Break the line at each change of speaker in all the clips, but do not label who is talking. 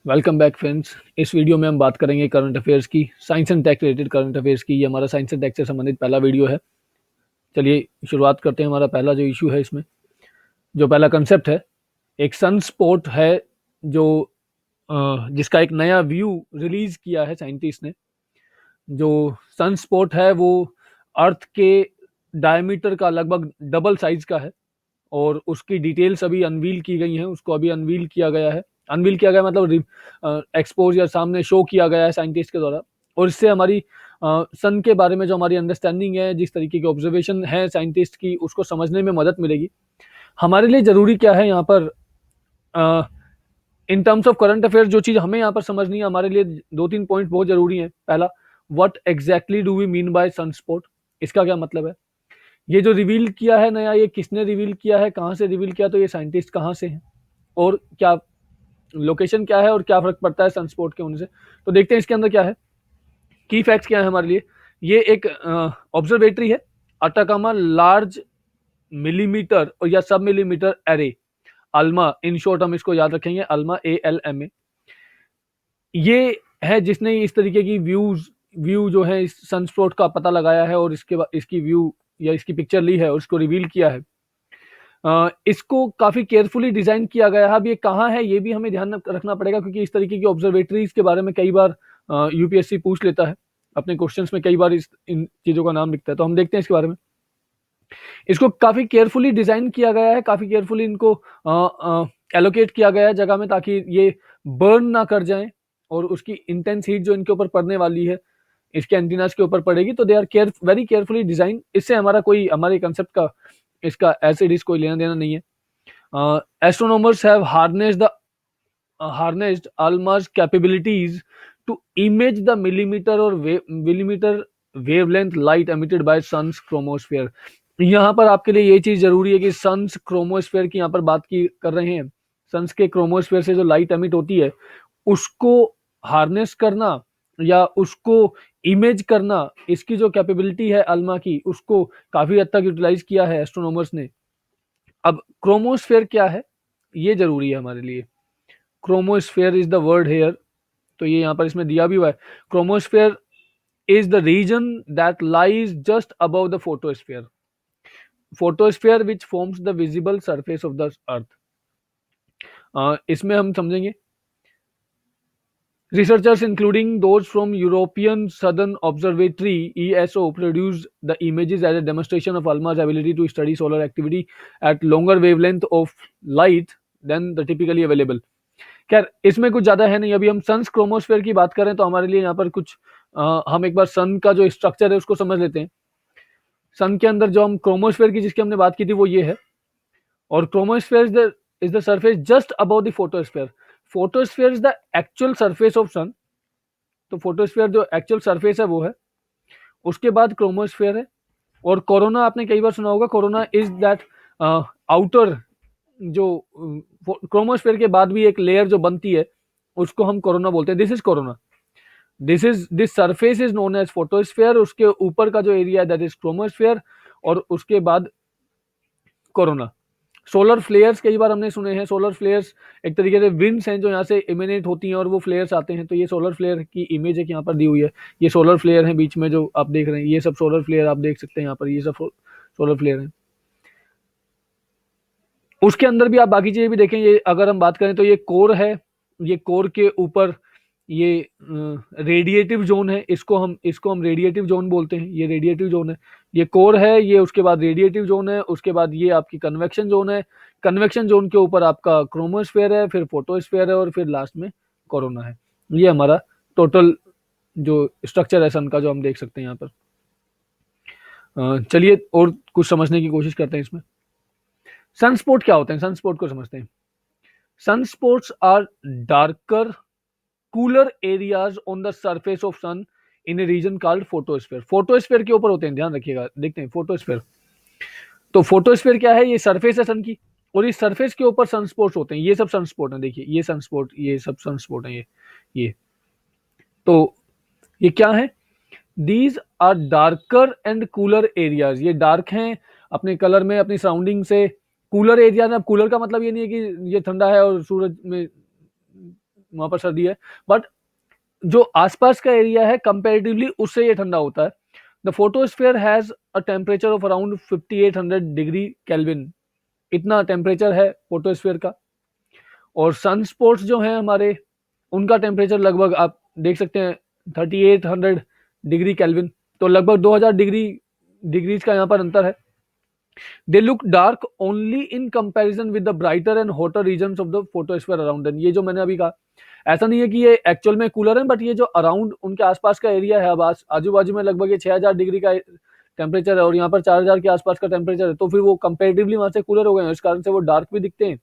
Welcome back friends. इस video में हम बात करेंगे करंट अफेयर्स की, science and tech related current affairs की। ये हमारा साइंस एंड टेक से संबंधित पहला वीडियो है। चलिए शुरुआत करते हैं। हमारा पहला जो इशू है, इसमें जो पहला कंसेप्ट है, एक सन स्पॉट है जो जिसका एक नया व्यू रिलीज किया है साइंटिस्ट ने। जो सन स्पॉट है वो अर्थ के डायमीटर का लगभग डबल साइज का है और उसकी डिटेल्स अभी अनवील की गई हैं। उसको अभी अनवील किया गया है। अनवील किया गया मतलब एक्सपोज या सामने शो किया गया है साइंटिस्ट के द्वारा। और इससे हमारी सन के बारे में जो हमारी अंडरस्टैंडिंग है, जिस तरीके की ऑब्जर्वेशन है साइंटिस्ट की, उसको समझने में मदद मिलेगी। हमारे लिए जरूरी क्या है यहाँ पर, in terms of current affair जो चीज हमें यहाँ पर समझनी है, हमारे लिए दो तीन पॉइंट बहुत जरूरी है। पहला, what exactly do we mean by sunspot, इसका क्या मतलब है। ये जो रिवील किया है नया, ये किसने रिवील किया है, कहाँ से रिवील किया, तो ये साइंटिस्ट कहाँ से हैं और क्या लोकेशन क्या है और क्या फर्क पड़ता है सनस्पॉट के होने से। तो देखते हैं इसके अंदर क्या है, की फैक्ट्स क्या है हमारे लिए। ये एक ऑब्जर्वेटरी है, अटाकामा लार्ज मिलीमीटर और या सब millimetre array, Alma in short हम इसको याद रखेंगे, अल्मा ALMA। ये है जिसने इस तरीके की व्यू जो है इस सनस्पॉट का पता लगाया है और इसके बाद इसकी व्यू या इसकी पिक्चर ली है और इसको रिवील किया है। इसको काफी केयरफुली डिजाइन किया गया है। अब ये कहाँ है ये भी हमें ध्यान रखना पड़ेगा, क्योंकि इस तरीके की ऑब्जर्वेटरीज के बारे में कई बार यूपीएससी पूछ लेता है अपने क्वेश्चंस में, कई बार इन चीजों का नाम लिखता है। तो हम देखते हैं इसके बारे में। इसको काफी केयरफुली डिजाइन किया गया है, काफी केयरफुली इनको एलोकेट किया गया है जगह में, ताकि ये बर्न ना कर जाएं और उसकी इंटेंस हीट जो इनके ऊपर पड़ने वाली है इसके एंटीनास के ऊपर पड़ेगी, तो they are very carefully design. इससे हमारा कोई हमारे कंसेप्ट का इसका एसिड इस कोई लेना देना नहीं है। Astronomers have harnessed ALMA's capabilities to image the millimeter or millimeter wavelength light emitted by sun's chromosphere। यहाँ पर आपके लिए ये चीज जरूरी है कि सन्स क्रोमोस्फेयर की यहाँ पर बात की कर रहे हैं। सन्स के क्रोमोस्फेयर से जो लाइट एमिट होती है उसको हार्नेस करना या उसको इमेज करना, इसकी जो कैपेबिलिटी है अल्मा की, उसको काफी हद तक यूटिलाइज किया है एस्ट्रोनॉमर्स ने। अब क्रोमोस्फेयर क्या है ये जरूरी है हमारे लिए। Chromosphere is the word here, तो ये यहाँ पर इसमें दिया भी हुआ है। Chromosphere is the region that lies just above the photosphere, photosphere which forms the visible surface of the earth. इसमें हम समझेंगे researchers including those from European Southern Observatory ESO produced the images as a demonstration of ALMA's ability to study solar activity at longer wavelength of light than the typically available। खैर इसमें कुछ ज्यादा है नहीं। अभी हम सन्स क्रोमोस्फेयर की बात करें तो हमारे लिए यहाँ पर कुछ हम एक बार सन का जो स्ट्रक्चर है उसको समझ लेते हैं। सन के अंदर जो हम क्रोमोस्फेयर की जिसकी हमने बात की थी वो ये है, और chromosphere is the surface just above the photosphere. Photosphere is the actual surface of sun, तो फोटोस्फेयर जो एक्चुअल सरफेस है वो है, उसके बाद क्रोमोस्फेयर है। और कोरोना आपने कई बार सुना होगा, कोरोना इज दैट आउटर, जो क्रोमोस्फेयर के बाद भी एक लेयर जो बनती है उसको हम कोरोना बोलते हैं। This is corona, this surface is known as photosphere. उसके ऊपर का जो एरिया है दैट इज क्रोमोस्फेयर, और उसके बाद कोरोना। सोलर फ्लेयर्स कई बार हमने सुने हैं। सोलर फ्लेयर्स एक तरीके से विंड्स हैं जो यहाँ से इमिनेट होती हैं और वो फ्लेयर्स आते हैं। तो ये सोलर फ्लेयर की इमेज एक यहाँ पर दी हुई है। ये सोलर फ्लेयर है बीच में जो आप देख रहे हैं, ये सब सोलर फ्लेयर आप देख सकते हैं यहाँ पर, ये सब सोलर फ्लेयर है। उसके अंदर भी आप बाकी चीजें भी देखें। ये अगर हम बात करें तो ये कोर है, ये कोर के ऊपर ये रेडिएटिव जोन है, इसको हम रेडिएटिव जोन बोलते हैं। ये रेडिएटिव जोन है, ये कोर है, ये उसके बाद रेडिएटिव जोन है, उसके बाद ये आपकी कन्वेक्शन जोन है। कन्वेक्शन जोन के ऊपर आपका क्रोमोस्फेयर है, फिर फोटोस्फेयर है और फिर लास्ट में कोरोना है। ये हमारा टोटल जो स्ट्रक्चर है सन का जो हम देख सकते हैं यहाँ पर। चलिए और कुछ समझने की कोशिश करते हैं इसमें। सनस्पॉट क्या होते हैं, सनस्पॉट को समझते हैं। Sunspots are darker cooler areas on the surface of sun in a region called photosphere। Photosphere के ऊपर होते हैं, ध्यान रखिएगा। देखते हैं फोटोस्फेयर, तो फोटोस्फेयर क्या है, ये सरफेस है सन की, और इस सरफेस के ऊपर सनस्पॉट्स होते हैं। ये सब सनस्पॉट हैं, देखिए ये सनस्पॉट, ये सब सनस्पॉट हैं। ये तो ये क्या है, these are darker and cooler areas. ये डार्क हैं अपने कलर में, अपनी सराउंडिंग से। कूलर एरिया में, अब कूलर का मतलब ये नहीं है कि ये ठंडा है और सूरज में वहाँ पर सर्दी है, बट जो आसपास का एरिया है कंपेरेटिवली उससे ये ठंडा होता है। The photosphere has a temperature of around 5800 degree kelvin, इतना टेम्परेचर है फोटोस्फीयर का। और सन स्पॉट्स जो हैं हमारे, उनका टेम्परेचर लगभग आप देख सकते हैं 3800 डिग्री केल्विन, तो लगभग 2000 डिग्रीज का यहाँ पर अंतर है। They look dark only in comparison with the brighter and hotter regions of the photosphere around them. ये जो मैंने अभी कहा, ऐसा नहीं है कि ये एक्चुअल में कूलर है, बट ये जो अराउंड उनके आसपास का एरिया है, अब आजू बाजू में लगभग ये 6000 डिग्री का टेम्परेचर है और यहाँ पर 4000 के आसपास का टेम्परेचर है, तो फिर वो कंपेरेटिवली वहां से कूलर हो गए हैं, इस कारण से वो डार्क भी दिखते हैं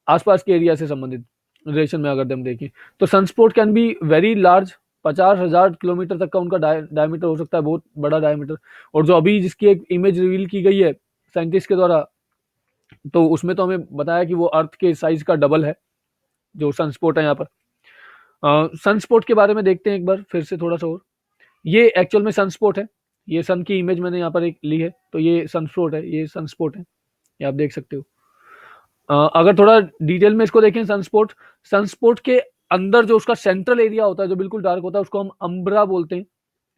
आसपास के एरिया से संबंधित रिलेशन में अगर हम देखें तो। Sunspot can be very large, 50,000 kilometre तक का उनका डायमीटर हो सकता है, बहुत बड़ा डायमीटर। और जो अभी जिसकी एक इमेज रिवील की गई है साइंटिस्ट के द्वारा, तो उसमें तो हमें बताया कि वो अर्थ के साइज का डबल है जो सनस्पॉट है यहाँ पर। सनस्पॉट के बारे में देखते हैं एक बार फिर से थोड़ा सा और। ये एक्चुअल में सनस्पॉट है, ये सन की इमेज मैंने यहाँ पर एक ली है, तो ये सनस्पॉट है, ये सनस्पॉट है, ये आप देख सकते हो। अगर थोड़ा डिटेल में इसको देखें, सनस्पॉट के अंदर जो उसका सेंट्रल एरिया होता है जो बिल्कुल डार्क होता है उसको हम अम्ब्रा बोलते हैं,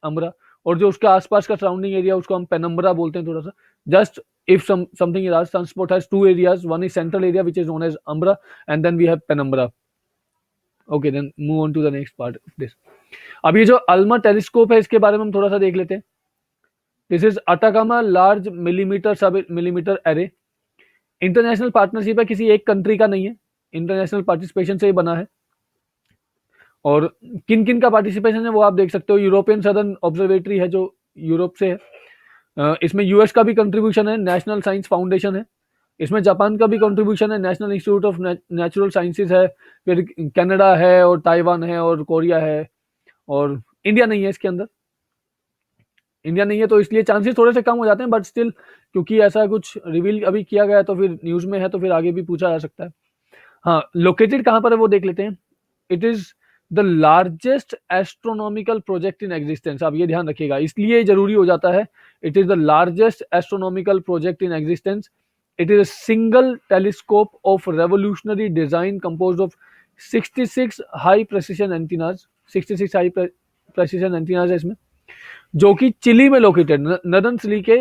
अम्ब्रा। और जो उसके आसपास का सराउंडिंग एरिया उसको हम पेनम्ब्रा बोलते हैं थोड़ा सा। Just if something is asked, sunspot has two areas, one is central area which is known as umbra, and then we have penumbra. Okay, then move on to the next part of this. अब ये जो Alma telescope है इसके बारे में हम थोड़ा सा देख लेते हैं। This is Atacama large millimetre सब मिलीमीटर एरे। इंटरनेशनल पार्टनरशिप है, किसी एक कंट्री का नहीं है, इंटरनेशनल पार्टिसिपेशन से ही बना है। और किन किन का पार्टिसिपेशन है वो आप देख सकते हो। यूरोपियन सदर्न ऑब्जर्वेटरी है जो यूरोप से है, इसमें यूएस का भी कंट्रीब्यूशन है, नेशनल साइंस फाउंडेशन है, इसमें जापान का भी कंट्रीब्यूशन है, national institute of natural sciences है, फिर कनाडा है और ताइवान है और कोरिया है, और इंडिया नहीं है इसके अंदर। इंडिया नहीं है तो इसलिए चांसेस थोड़े से कम हो जाते हैं, बट स्टिल क्योंकि ऐसा कुछ रिवील अभी किया गया है तो फिर न्यूज में है तो फिर आगे भी पूछा जा सकता है। हाँ, लोकेटेड कहाँ पर है वो देख लेते हैं। It is the largest astronomical project in existence. अब ये ध्यान रखिएगा, इसलिए जरूरी हो जाता है। It is the largest astronomical project in existence. It is a single telescope of revolutionary design composed of 66 high precision antennas. 66 high precision antennas है इसमें, जो कि चिली में लोकेटेड, नदन चिली के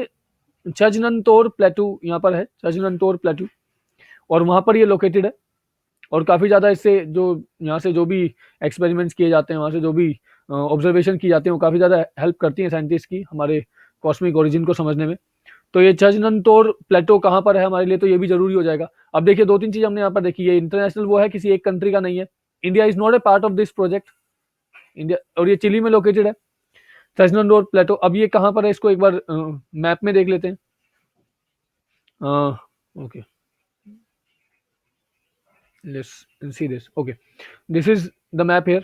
चजनंतोर प्लेटू यहाँ पर है, चजनंतोर प्लेटू, और वहां पर ये लोकेटेड है। और काफ़ी ज़्यादा इससे जो यहाँ से जो भी एक्सपेरिमेंट्स किए जाते हैं, वहाँ से जो भी ऑब्जर्वेशन की जाती हैं, वो काफ़ी ज़्यादा हेल्प करती हैं साइंटिस्ट की हमारे कॉस्मिक ओरिजिन को समझने में। तो ये चजनंतोर प्लेटो कहाँ पर है हमारे लिए, तो ये भी जरूरी हो जाएगा। अब देखिए दो तीन चीज़ हमने यहाँ पर देखी, ये इंटरनेशनल वो है, किसी एक कंट्री का नहीं है। India is not a part of this project, India, और ये चिली में लोकेटेड है चजनंतोर प्लेटो। अब ये कहाँ पर है इसको एक बार मैप में देख लेते हैं। Okay, let's see this. Okay, this is the map here.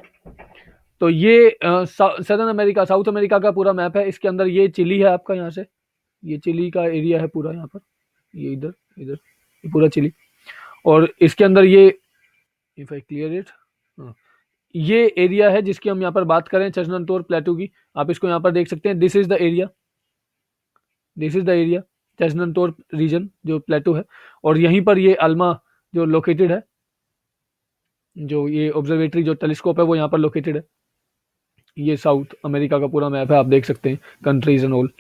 तो ये सदर्न अमेरिका, साउथ अमेरिका का पूरा मैप है। इसके अंदर ये चिली है आपका, यहाँ से ये चिली का एरिया है पूरा, यहाँ पर ये इधर इधर ये पूरा चिली। और इसके अंदर ये, इफ आई क्लियर इट, ये एरिया है जिसकी हम यहाँ पर बात करें, चजनंतोर प्लेटू की। आप इसको यहाँ पर देख सकते हैं, this is the area, this is the area Chajnantor region जो प्लेटू है। और यहीं पर ये अल्मा जो लोकेटेड है, जो ये ऑब्जर्वेटरी जो टेलीस्कोप है वो यहाँ पर लोकेटेड है। ये साउथ अमेरिका का पूरा मैप है, आप देख सकते हैं कंट्रीज एंड ऑल।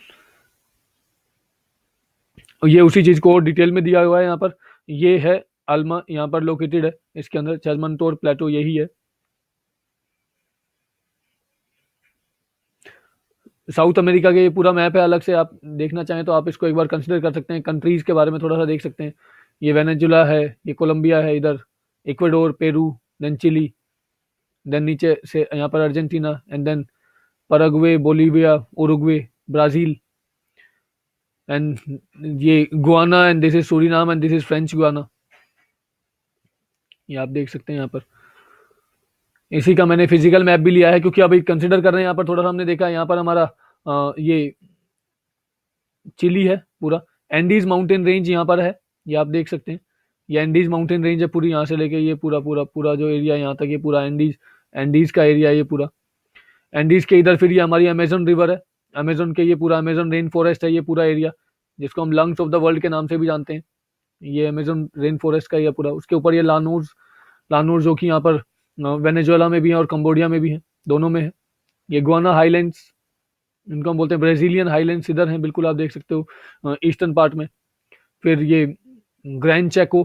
ये उसी चीज को डिटेल में दिया हुआ है यहाँ पर। ये है अल्मा, यहाँ पर लोकेटेड है, इसके अंदर चजमंतोर प्लेटो यही है। साउथ अमेरिका के ये पूरा मैप है, अलग से आप देखना चाहें तो आप इसको एक बार कंसिडर कर सकते हैं। कंट्रीज के बारे में थोड़ा सा देख सकते हैं। ये वेनेजुला है, ये कोलंबिया है, इधर Ecuador, Peru, then Chile, then नीचे से यहाँ पर Argentina, and then Paraguay, Bolivia, Uruguay, Brazil, and ये Guyana, and this is Suriname, and this is French Guiana. ये आप देख सकते हैं यहाँ पर। इसी का मैंने फिजिकल मैप भी लिया है क्योंकि अभी कंसिडर कर रहे हैं यहाँ पर थोड़ा सा हमने देखा है यहाँ पर हमारा ये चिली है पूरा। एंडीज माउंटेन रेंज यहाँ पर है, ये आप देख सकते हैं, ये एंडीज माउंटेन रेंज है पूरी, यहाँ से लेके ये पूरा पूरा पूरा जो एरिया यहाँ तक, ये पूरा एंडीज का एरिया है ये पूरा। एंडीज के इधर फिर ये हमारी अमेजन रिवर है, अमेजन के ये पूरा अमेजन रेन फॉरेस्ट है ये पूरा एरिया, जिसको हम लंग्स ऑफ द वर्ल्ड के नाम से भी जानते हैं। ये अमेजन रेन फॉरेस्ट का एरिया पूरा। उसके ऊपर ये लानूर जो कि यहाँ पर वेनेजुएला में भी हैं और कंबोडिया में भी हैं, दोनों में है। ये गुआना हाईलैंड्स, इनको हम बोलते हैं ब्राजीलियन हाईलैंड्स, इधर हैं बिल्कुल, आप देख सकते हो ईस्टर्न पार्ट में। फिर ये ग्रैंड चेको,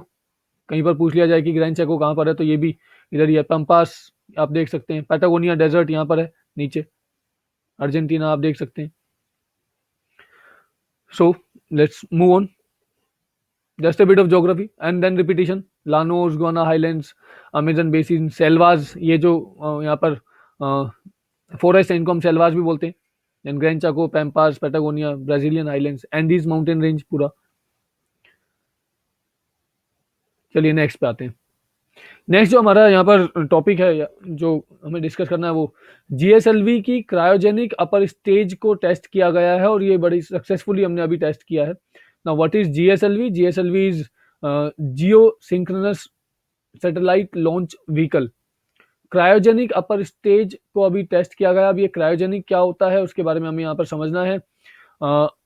कहीं पर पूछ लिया जाए कि ग्रैंड चेको कहाँ पर है, तो ये भी इधर ही है। पंपास आप देख सकते हैं, पैटागोनिया डेजर्ट यहाँ पर है नीचे, अर्जेंटीना आप देख सकते हैं। So let's move on, just a bit of geography and then repetition. Llanos, Guiana Highlands, Amazon basin, Selvas, ये जो यहाँ पर फॉरेस्ट है इनको हम सेल्वाज भी बोलते हैं। Then Gran Chaco, Pampas, Patagonia, Brazilian Highlands, Andes mountain range पूरा। चलिए नेक्स्ट पे आते हैं। नेक्स्ट जो हमारा यहाँ पर टॉपिक है जो हमें डिस्कस करना है वो जीएसएलवी की क्रायोजेनिक अपर स्टेज को टेस्ट किया गया है और ये बड़ी सक्सेसफुली हमने अभी टेस्ट किया है। Now what is GSLV? GSLV is Jio synchronous satellite launch vehicle. Cryogenic upper stage को अभी टेस्ट किया गया। अब ये क्रायोजेनिक क्या होता है उसके बारे में हमें यहाँ पर समझना है।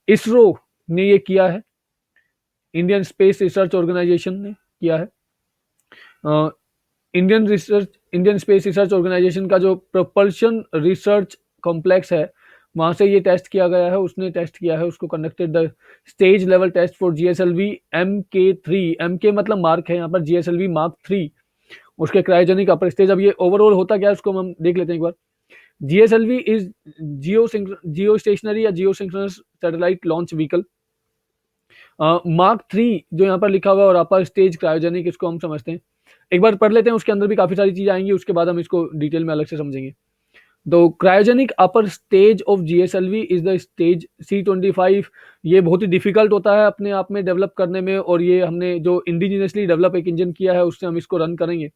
इसरो ने ये किया है, इंडियन स्पेस रिसर्च ऑर्गेनाइजेशन ने किया है। इंडियन स्पेस रिसर्च ऑर्गेनाइजेशन का जो प्रोपल्शन रिसर्च कॉम्प्लेक्स है वहां से ये टेस्ट किया गया है, उसने टेस्ट किया है, उसको conducted the stage level test for GSLV MK3। MK मतलब मार्क है यहाँ पर, जीएसएलवी मार्क 3 उसके क्रायोजेनिक अपर स्टेज। अब ये ओवरऑल होता क्या है उसको हम देख लेते हैं एक बार। जीएसएलवी इज जियो स्टेशनरी या geosynchronous satellite launch vehicle. Mark 3 जो यहाँ पर लिखा हुआ है और अपर स्टेज क्रायोजेनिक, इसको हम समझते हैं, एक बार पढ़ लेते हैं, उसके अंदर भी काफी सारी चीजें आएंगी, उसके बाद हम इसको डिटेल में अलग से समझेंगे। The cryogenic upper stage of GSLV is the stage C25। ये बहुत ही डिफिकल्ट होता है अपने आप में डेवलप करने में, और ये हमने जो इंडिजिनियसली डेवलप एक इंजन किया है उससे हम इसको रन करेंगे।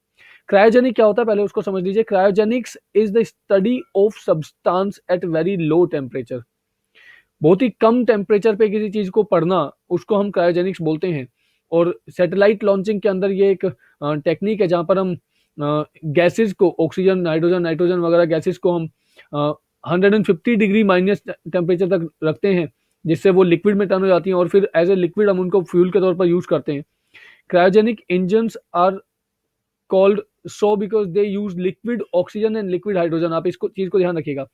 क्रायोजेनिक क्या होता है पहले उसको समझ लीजिए। Cryogenics is the study of substance at very low temperature. बहुत ही कम टेम्परेचर पे किसी चीज को पढ़ना, उसको हम क्रायोजेनिक्स बोलते हैं। और सैटेलाइट लॉन्चिंग के अंदर ये एक टेक्निक है जहां पर हम गैसेस को, ऑक्सीजन, नाइट्रोजन वगैरह गैसेस को हम 150 डिग्री माइनस टेम्परेचर तक रखते हैं, जिससे वो लिक्विड में टर्न हो जाती हैं और फिर एज ए लिक्विड हम उनको फ्यूल के तौर पर यूज करते हैं। Cryogenic engines are called so because they use liquid oxygen and liquid hydrogen. आप इसको चीज को ध्यान रखिएगा,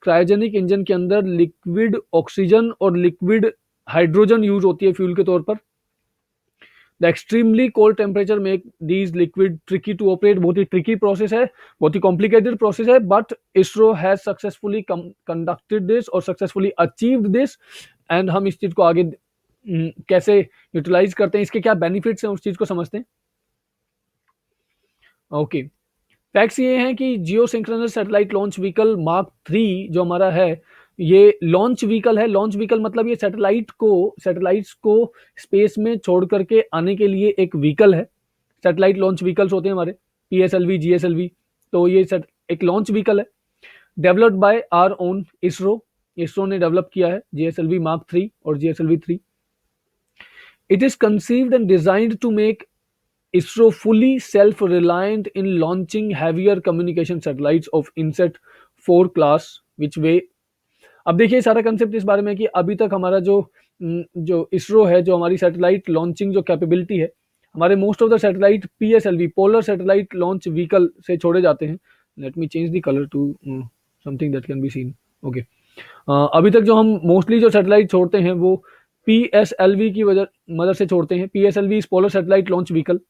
क्रायोजेनिक इंजन के अंदर लिक्विड ऑक्सीजन और लिक्विड हाइड्रोजन यूज होती है फ्यूल के तौर पर। The extremely cold temperature make these liquid tricky to operate. बहुत ही ट्रिकी प्रोसेस है, बहुत ही कॉम्प्लिकेटेड प्रोसेस है, but ISRO has successfully conducted this और सक्सेसफुली अचीव्ड दिस। एंड हम इस चीज को आगे कैसे यूटिलाइज करते हैं, इसके क्या बेनिफिट्स हैं, उस चीज को समझते हैं। ओके, फैक्ट्स ये हैं कि geosynchronous satellite launch vehicle mark 3 जो हमारा है ये लॉन्च व्हीकल है। लॉन्च व्हीकल मतलब ये सैटेलाइट्स को स्पेस में छोड़ करके आने के लिए एक व्हीकल है। सैटेलाइट लॉन्च व्हीकल्स होते हैं हमारे PSLV, GSLV, तो ये एक लॉन्च व्हीकल है developed by our own ISRO. ISRO ने डेवलप किया है GSLV मार्क 3 और GSLV 3। It is conceived and designed to make ISRO fully self-reliant in launching heavier communication satellites of INSAT 4 class, which way। अब देखिए सारा कंसेप्ट इस बारे में कि अभी तक हमारा जो इसरो है, जो हमारी सैटेलाइट लॉन्चिंग जो कैपेबिलिटी है, हमारे most of the satellite PSLV polar satellite launch vehicle से छोड़े जाते हैं। Let me change the colour to something that can be seen. Okay, अभी तक जो हम मोस्टली जो सैटेलाइट छोड़ते हैं वो PSLV की मदद से छोड़ते हैं। PSLV is polar satellite launch vehicle.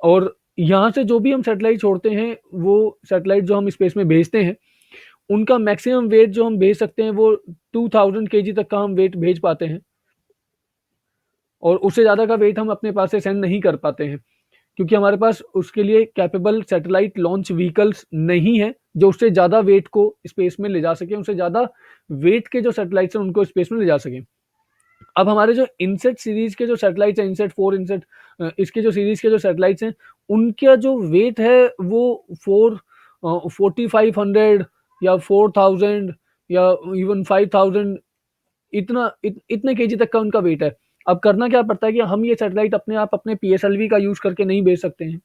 और यहाँ से जो भी हम सैटेलाइट छोड़ते हैं, वो सैटेलाइट जो हम स्पेस में भेजते हैं, उनका मैक्सिमम वेट जो हम भेज सकते हैं वो 2000 kg तक का हम वेट भेज पाते हैं, और उससे ज़्यादा का वेट हम अपने पास से सेंड नहीं कर पाते हैं, क्योंकि हमारे पास उसके लिए कैपेबल सैटेलाइट लॉन्च व्हीकल्स नहीं है जो उससे ज़्यादा वेट को स्पेस में ले जा सके, उससे ज़्यादा वेट के जो सैटेलाइट्स हैं उनको स्पेस में ले जा सकें। अब हमारे जो इनसेट सीरीज के जो सैटेलाइट्स हैं, इनसेट 4, इनसेट इसके जो सीरीज के जो सैटेलाइट्स हैं, उनका जो वेट है वो 4500 या 4000 या इवन 5000 इतने केजी तक का उनका वेट है। अब करना क्या पड़ता है कि हम ये सैटेलाइट अपने आप अपने PSLV का यूज करके नहीं भेज सकते हैं।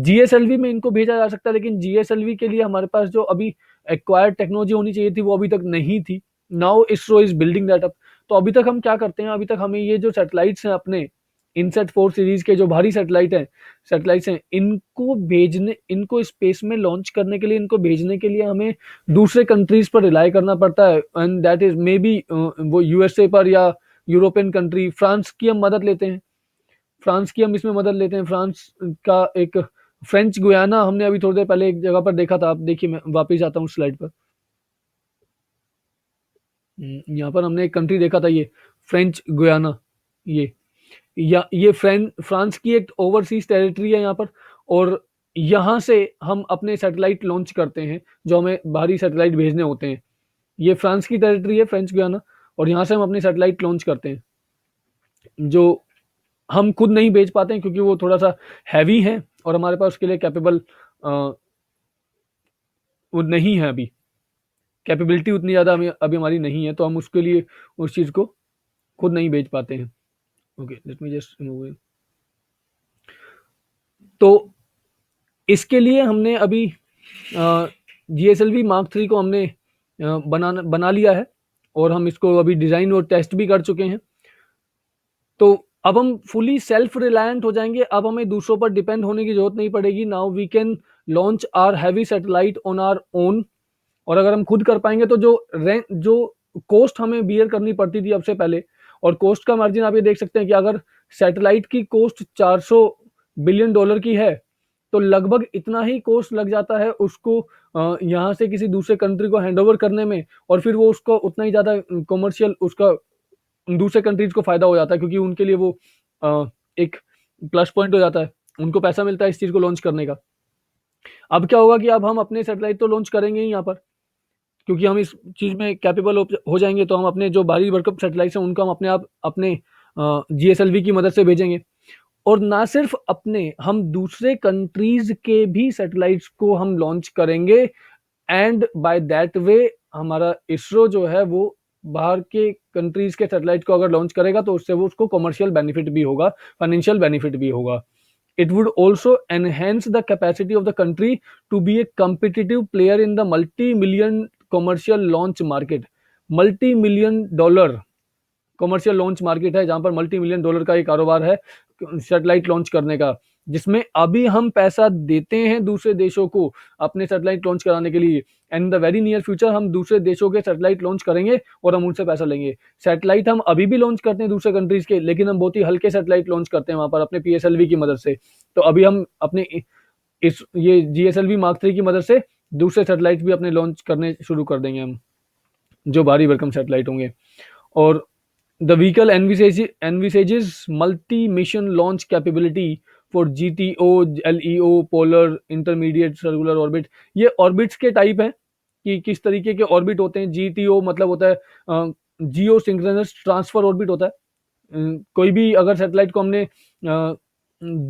GSLV में इनको भेजा जा सकता है, लेकिन GSLV के लिए हमारे पास जो अभी एक्वायर्ड टेक्नोलॉजी होनी चाहिए थी वो अभी तक नहीं थी। Now ISRO is building that up. तो अभी तक हम क्या करते हैं, अभी तक हमें ये जो सैटेलाइट्स हैं अपने इनसेट 4 सीरीज के जो भारी सैटेलाइट्स हैं, इनको स्पेस में लॉन्च करने के लिए, इनको भेजने के लिए हमें दूसरे कंट्रीज पर रिलाई करना पड़ता है, and that is may be वो यूएसए पर या यूरोपियन कंट्री। फ्रांस की हम मदद लेते हैं, फ्रांस का एक फ्रेंच गुयाना हमने अभी थोड़ी देर पहले एक जगह पर देखा था। आप देखिए, मैं वापिस आता हूँ स्लाइड पर। यहाँ पर हमने एक कंट्री देखा था, ये फ्रेंच गुयाना। ये फ्रांस की एक ओवरसीज टेरिटरी है यहाँ पर, और यहाँ से हम अपने सैटेलाइट लॉन्च करते हैं, जो हमें बाहरी सैटेलाइट भेजने होते हैं। ये फ्रांस की टेरिटरी है, फ्रेंच गुयाना, और यहाँ से हम अपने सैटेलाइट लॉन्च करते हैं, जो हम खुद नहीं भेज पाते हैं क्योंकि वो थोड़ा सा हैवी है और हमारे पास उसके लिए कैपेबल वो नहीं है, अभी कैपेबिलिटी उतनी ज़्यादा अभी हमारी नहीं है, तो हम उसके लिए उस चीज़ को खुद नहीं भेज पाते हैं। Okay, let me just remove it. तो इसके लिए हमने अभी GSLV Mark 3 को हमने बना लिया है, और हम इसको अभी डिज़ाइन और टेस्ट भी कर चुके हैं। तो अब हम फुली सेल्फ रिलायंट हो जाएंगे, अब हमें दूसरों पर डिपेंड होने की जरूरत नहीं पड़ेगी। Now we can launch our heavy satellite on our own. और अगर हम खुद कर पाएंगे तो जो कॉस्ट हमें बियर करनी पड़ती थी अब से पहले, और कॉस्ट का मार्जिन आप ये देख सकते हैं कि अगर सैटेलाइट की कॉस्ट $400 बिलियन की है, तो लगभग इतना ही कॉस्ट लग जाता है उसको यहाँ से किसी दूसरे कंट्री को हैंडओवर करने में, और फिर वो उसको उतना ही ज़्यादा कमर्शियल उसका दूसरे कंट्रीज को फायदा हो जाता है, क्योंकि उनके लिए वो एक प्लस पॉइंट हो जाता है, उनको पैसा मिलता है इस चीज को लॉन्च करने का। अब क्या होगा कि अब हम अपने सैटेलाइट तो लॉन्च करेंगे ही यहाँ पर, क्योंकि हम इस चीज में कैपेबल हो जाएंगे, तो हम अपने जो भारी भरकम सैटेलाइट्स हैं उनको हम अपने GSLV की मदद से भेजेंगे। और ना सिर्फ अपने, हम दूसरे कंट्रीज के भी सैटेलाइट्स को हम लॉन्च करेंगे, एंड बाय दैट वे हमारा इसरो जो है वो बाहर के कंट्रीज के सैटेलाइट को अगर लॉन्च करेगा तो उससे वो उसको कमर्शियल बेनिफिट भी होगा, फाइनेंशियल बेनिफिट भी होगा। It would also enhance the capacity of the country to be a competitive player in the multi-million commercial launch market. multi-million dollar commercial launch market है, जहां पर $multi-million का एक कारोबार है सैटेलाइट लॉन्च करने का, जिसमें अभी हम पैसा देते हैं दूसरे देशों को अपने सैटेलाइट लॉन्च कराने के लिए, and the very near future हम दूसरे देशों के सैटेलाइट लॉन्च करेंगे और हम उनसे पैसा लेंगे। सैटेलाइट हम अभी भी लॉन्च करते हैं दूसरे कंट्रीज के, लेकिन हम बहुत ही हल्के सैटेलाइट लॉन्च करते हैं वहां पर अपने PSLV की मदद से। तो अभी हम अपने ये GSLV Mark 3 की मदद से दूसरे सैटेलाइट भी अपने लॉन्च करने शुरू कर देंगे हम, जो भारी भरकम सैटेलाइट होंगे। और the vehicle envisages multi-mission launch capability for GTO, LEO, polar, intermediate, circular orbit। ये ऑर्बिट्स के टाइप हैं कि किस तरीके के ऑर्बिट होते हैं। GTO मतलब होता है जियो सिंक्रोनस ट्रांसफर ऑर्बिट होता है। कोई भी अगर सैटेलाइट को हमने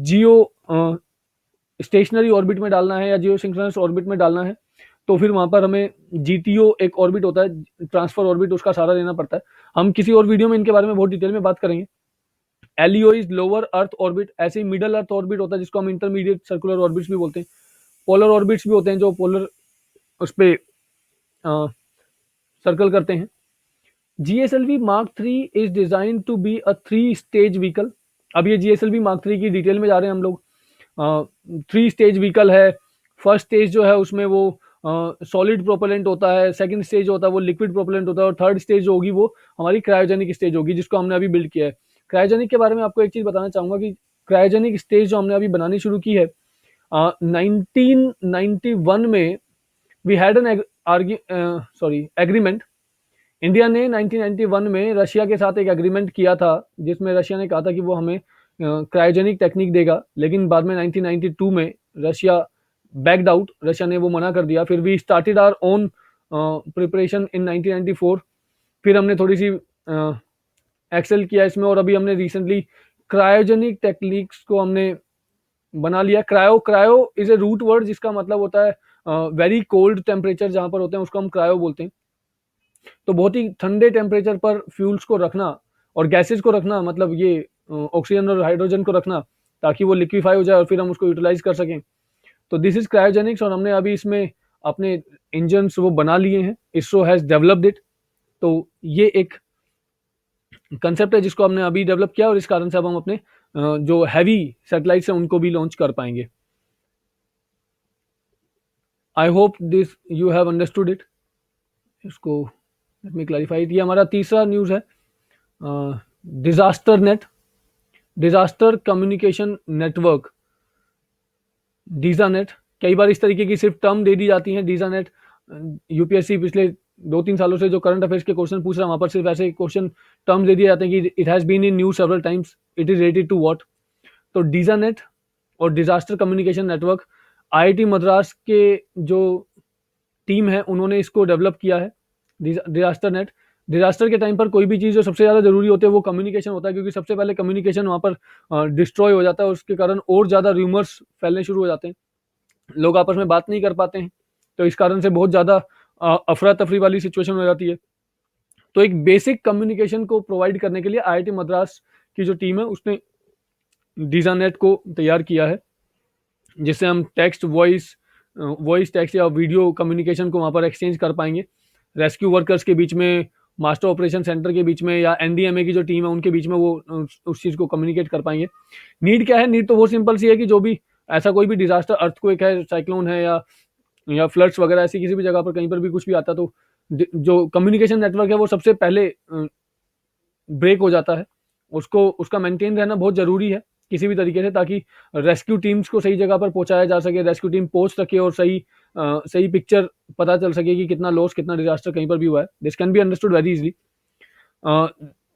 जियो स्टेशनरी ऑर्बिट में डालना है या जियो सिंक्रोनस ऑर्बिट में डालना है, तो फिर वहां पर हमें GTO एक ऑर्बिट होता है, ट्रांसफर ऑर्बिट, उसका सहारा लेना पड़ता है। हम किसी और वीडियो में इनके बारे में बहुत डिटेल में बात करेंगे। LEO is lower earth orbit, ऐसे ही मिडल अर्थ ऑर्बिट होता है जिसको हम इंटरमीडिएट सर्कुलर ऑर्बिट्स भी बोलते हैं। पोलर ऑर्बिट्स भी होते हैं जो पोलर उस पे सर्कल करते हैं। GSLV Mark 3 is design to be a 3 stage vehicle. अब ये GSLV Mark 3 की डिटेल में जा रहे हैं हम लोग। 3 स्टेज व्हीकल है। फर्स्ट स्टेज जो है उसमें वो सॉलिड प्रोपेलेंट होता है, सेकंड स्टेज होता है वो लिक्विड प्रोपेलेंट होता है, और थर्ड स्टेज जो होगी वो हमारी क्रायोजेनिक स्टेज होगी, जिसको हमने अभी बिल्ड किया है। क्रायोजेनिक के बारे में आपको एक चीज बताना चाहूंगा कि क्रायोजेनिक स्टेज जो हमने अभी बनानी शुरू की है 1991 में, we had an agreement. India ने 1991 में रशिया के साथ एक एग्रीमेंट किया था, जिसमें रशिया ने कहा था कि वो हमें क्रायोजेनिक टेक्निक देगा, लेकिन बाद में 1992 में रशिया बैक्ड आउट, रशिया ने वो मना कर दिया। फिर we started our own preparation in 1994। फिर हमने थोड़ी सी एक्सेल किया इसमें, और अभी हमने रिसेंटली क्रायोजेनिक टेक्निक्स को हमने बना लिया। Cryo is a root word जिसका मतलब होता है वेरी कोल्ड टेम्परेचर जहां पर होते हैं उसको हम क्रायो बोलते हैं। तो बहुत ही ठंडे टेम्परेचर पर फ्यूल्स को रखना और गैसेस को रखना, मतलब ये ऑक्सीजन और हाइड्रोजन को रखना, ताकि वो लिक्विफाई हो जाए और फिर हम उसको यूटिलाइज कर सकें। तो दिस इज क्रायोजेनिक्स, और हमने अभी इसमें अपने इंजन वो बना लिए हैं, इसरो हैज डेवलप्ड इट। तो ये एक कंसेप्ट है जिसको हमने अभी डेवलप किया, और इस कारण से अब हम अपने जो हैवी सैटेलाइट्स हैं उनको भी लॉन्च कर पाएंगे। I hope this you have understood it. इसको लेट मी क्लैरिफाई। ये हमारा तीसरा न्यूज़ है, disaster net, disaster communication network, disa net. कई बार इस तरीके की सिर्फ टर्म दे दी जाती है, डीजा नेट। यूपीएससी पिछले 2-3 सालों से जो करंट अफेयर्स के क्वेश्चन पूछ रहा है वहां पर सिर्फ ऐसे क्वेश्चन टर्म दे दिए जाते हैं कि it has been in news several times, it is related to what. तो डीजा नेट और disaster communication network, IIT Madras के जो टीम है उन्होंने इसको डेवलप किया है, डिजास्टर नेट। डिजास्टर के टाइम पर कोई भी चीज़ जो सबसे ज़्यादा जरूरी होती है वो कम्युनिकेशन होता है, क्योंकि सबसे पहले कम्युनिकेशन वहाँ पर डिस्ट्रॉय हो जाता है, उसके कारण और ज़्यादा र्यूमर्स फैलने शुरू हो जाते हैं, लोग आपस में बात नहीं कर पाते हैं, तो इस कारण से बहुत ज़्यादा अफरा तफरी वाली सिचुएशन हो जाती है। तो एक बेसिक कम्युनिकेशन को प्रोवाइड करने के लिए आईआईटी मद्रास की जो टीम है उसने डीजा नेट को तैयार किया है, जिससे हम टेक्स्ट, वॉइस टेक्स्ट या वीडियो कम्युनिकेशन को वहाँ पर एक्सचेंज कर पाएंगे। रेस्क्यू वर्कर्स के बीच में, मास्टर ऑपरेशन सेंटर के बीच में, या एनडीएमए की जो टीम है उनके बीच में वो उस चीज़ को कम्युनिकेट कर पाएंगे। नीड क्या है? नीड तो बहुत सिंपल सी है कि जो भी ऐसा कोई भी डिजास्टर, अर्थक्वेक है, साइक्लोन है, या फ्लड्स वगैरह ऐसी किसी भी जगह पर कहीं पर भी कुछ भी आता, तो जो कम्युनिकेशन नेटवर्क है वो सबसे पहले ब्रेक हो जाता है। उसको, उसका मेंटेन रहना बहुत ज़रूरी है किसी भी तरीके से, ताकि रेस्क्यू टीम्स को सही जगह पर पहुंचाया जा सके, रेस्क्यू टीम पहुंच सके और सही पिक्चर पता चल सके कि कितना लॉस, कितना डिजास्टर कहीं पर भी हुआ है। This can be understood very easily.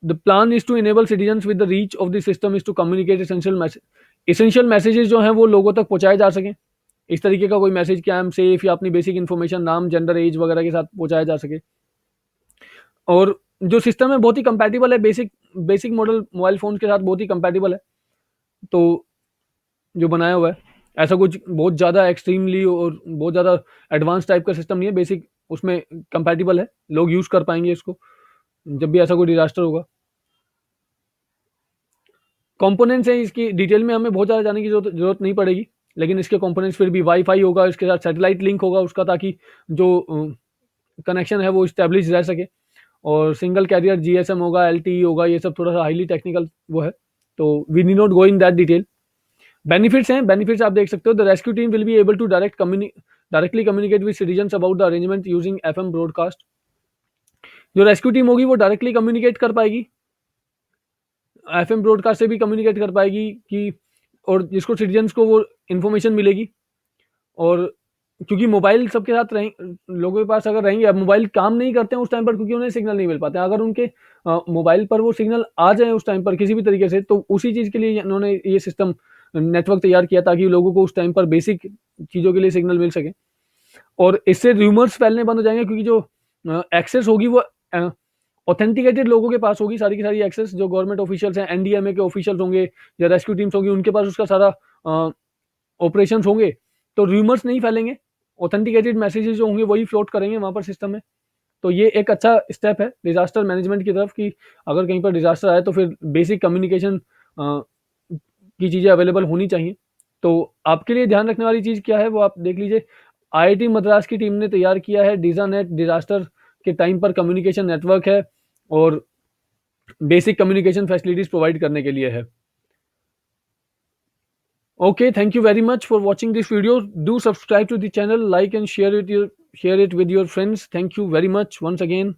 The plan is to enable citizens with the reach of the system is to communicate essential messages जो हैं वो लोगों तक पहुंचाए जा सकें। इस तरीके का कोई मैसेज कि आई एम सेफ, या अपनी बेसिक इन्फॉर्मेशन, नाम, जेंडर, एज वगैरह के साथ पहुंचाया जा सके। और जो सिस्टम है बहुत ही कंपैटिबल है, बेसिक मॉडल मोबाइल फोन के साथ बहुत ही कंपैटिबल है। तो जो बनाया हुआ है ऐसा कुछ बहुत ज़्यादा एक्सट्रीमली और बहुत ज़्यादा एडवांस टाइप का सिस्टम नहीं है, बेसिक उसमें कंपैटिबल है, लोग यूज़ कर पाएंगे इसको जब भी ऐसा कोई डिजास्टर होगा। कंपोनेंट्स हैं इसकी, डिटेल में हमें बहुत ज़्यादा जाने की जरूरत नहीं पड़ेगी, लेकिन इसके कंपोनेंट्स फिर भी वाईफाई होगा, इसके साथ सैटेलाइट लिंक होगा उसका, ताकि जो कनेक्शन है वो इस्टेब्लिश रह सके। और सिंगल कैरियर जीएसएम होगा, एलटीई होगा, ये सब थोड़ा सा हाईली टेक्निकल वो है, तो we need not go in that detail. Benefits हैं, बेनिफिट्स आप देख सकते हो। The rescue team will be able to directly communicate with citizens about the arrangement using FM broadcast. जो रेस्क्यू टीम होगी वो डायरेक्टली कम्युनिकेट कर पाएगी, एफएम ब्रॉडकास्ट से भी कम्युनिकेट कर पाएगी कि, और जिसको सिटीजन्स को वो इन्फॉर्मेशन मिलेगी। और क्योंकि मोबाइल सबके साथ लोगों के पास अगर रहेंगे, अब मोबाइल काम नहीं करते हैं उस टाइम पर क्योंकि उन्हें सिग्नल नहीं मिल पाते हैं, अगर उनके मोबाइल पर वो सिग्नल आ जाए उस टाइम पर किसी भी तरीके से, तो उसी चीज़ के लिए इन्होंने ये सिस्टम, नेटवर्क तैयार किया ताकि लोगों को उस टाइम पर बेसिक चीज़ों के लिए सिग्नल मिल सके। और इससे र्यूमर्स फैलने बंद हो जाएंगे, क्योंकि जो एक्सेस होगी वो ऑथेंटिकेटेड लोगों के पास होगी, सारी की सारी एक्सेस। जो गवर्नमेंट ऑफिशियल्स हैं, एनडीएमए के ऑफिशियल्स होंगे या रेस्क्यू टीम्स होंगी, उनके पास उसका सारा ऑपरेशन होंगे, तो र्यूमर्स नहीं फैलेंगे, ऑथेंटिकेटेड मैसेजेस जो होंगे वही फ्लोट करेंगे वहाँ पर सिस्टम में। तो ये एक अच्छा स्टेप है डिजास्टर मैनेजमेंट की तरफ, कि अगर कहीं पर डिजास्टर आए तो फिर बेसिक कम्युनिकेशन की चीज़ें अवेलेबल होनी चाहिए। तो आपके लिए ध्यान रखने वाली चीज़ क्या है वो आप देख लीजिए। आईआईटी मद्रास की टीम ने तैयार किया है डीजा नेट, डिजास्टर के टाइम पर कम्युनिकेशन नेटवर्क है और बेसिक कम्युनिकेशन फैसिलिटीज प्रोवाइड करने के लिए है। Okay, thank you very much for watching this video. Do subscribe to the channel, like and share it with your friends. Thank you very much once again.